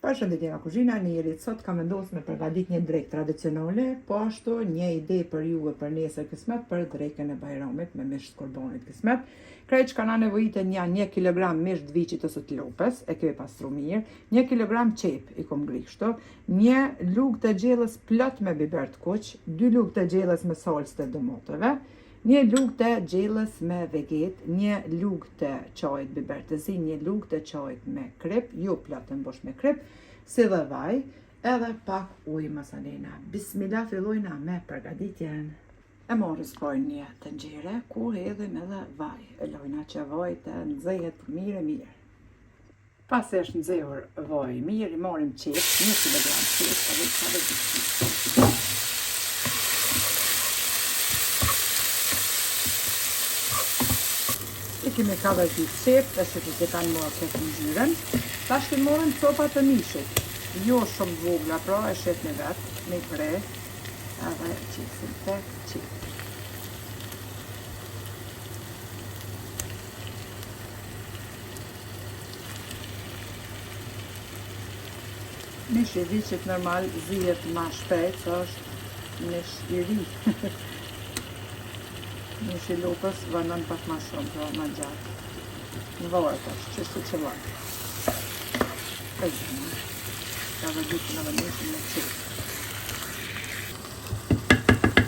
Përshëndetje nga kuzhina, njëri sot kam vendosur me përgatit një drekë tradicionale, po ashtu një ide për juve për nesër kismet për drekën e Bajramit me mish të kurbanit kismet. Krejt që ka na nevojitet janë 1 kg mish të viçit ose të lopës, e kemi pastru mirë, 1 kg qep i kom grishtu, 1 lugë të gjellës plot me biber të kuq, 2 lugë të gjellës me salcë të domateve, 1 lugë të gjellës me veget, 1 lugë të qajit biber të zi, 1 lugë të qajit me krip, jo plot të mbosh me krip, si dhe vaj, edhe pak ujë masalena. Bismillah, fillojna me përgatitjen. E morë spojnë një tenxhere, ku hedhim edhe vaj. E lojna që vaj të nxehet mirë. Pas e është nxehur vaj mirë, i morim qep, 1 kg qep, edhe ka dhe I kemi kavertit qep, e që që kanë morë këtë nxyren. Tash të morën copat të mishit, jo shumë vogla, pra e shet në vetë, me pre, edhe qesin tek qep. Mish i viçit normal zihet ma shpejt, se është mish i ri. Mish i lopës vënon pak ma shumë, pra ma gjatë. Në varet është, qështu që varet. Ka vëgjitën edhe mishin me qep.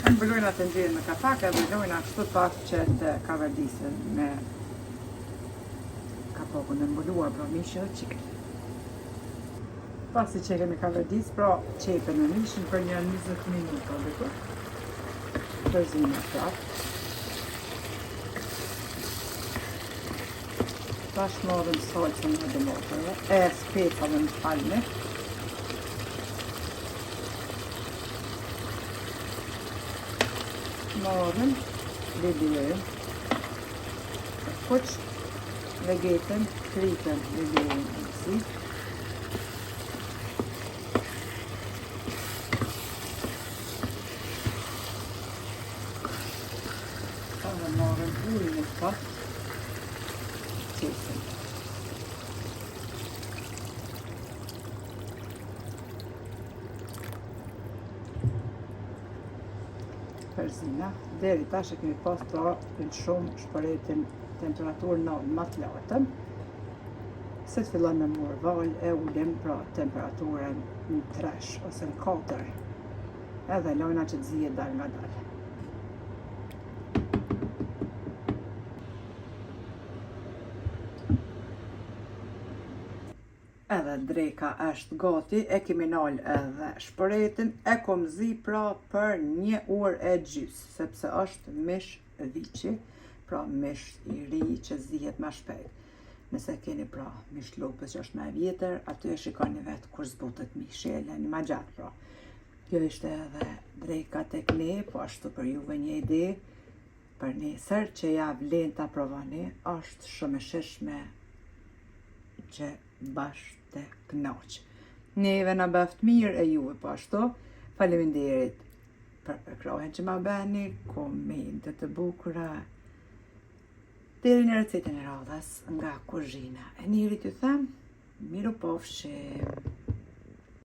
E mbëllojna të nxirën me kapak, e mbëllojna kështu pak që të kaverdisin me kapakun e mbulluar, pra mishin dhe qep. Pasi që kemi kaverdis, pra qepën e mishin për një 20 minuta diku. Përzinë prap. Tash morëm salcën e domateve, specave në palme. Morëm biberin, kuq, vegetën, kripën, biberin e si. Edhe morëm ujin e pak. Përzina, deri tash e kemi pas të shumë shpëretin temperaturë në më të lartën. Se të fillon me morë val e ulim pra temperaturën në 3 ose në 4. Edhe lojna që të zihet dal nga dal. Edhe dreka është gati, e kemi nal edhe shpëretin, e kom zi pra për 1 orë e gjys, sepse është mish viçi, pra mish i ri që zihet ma shpejt. Nëse keni pra mish lopës që është ma vjetër, aty e shikoni vetë kur zbutet mishi, e leni ma gjatë pra. Kjo ishte edhe dreka tek ne, po ashtu për juve një ide, për nesër që ja vlen ta provani, është shumë e shishme që bashkë të knaq. Neve na bëft mirë e juve po ashtu. Faleminderit për përkrahen që ma bëni, komente të bukura. Deri në recetën e radhës nga kuzhina. E njëri t'ju them, miru pofshim.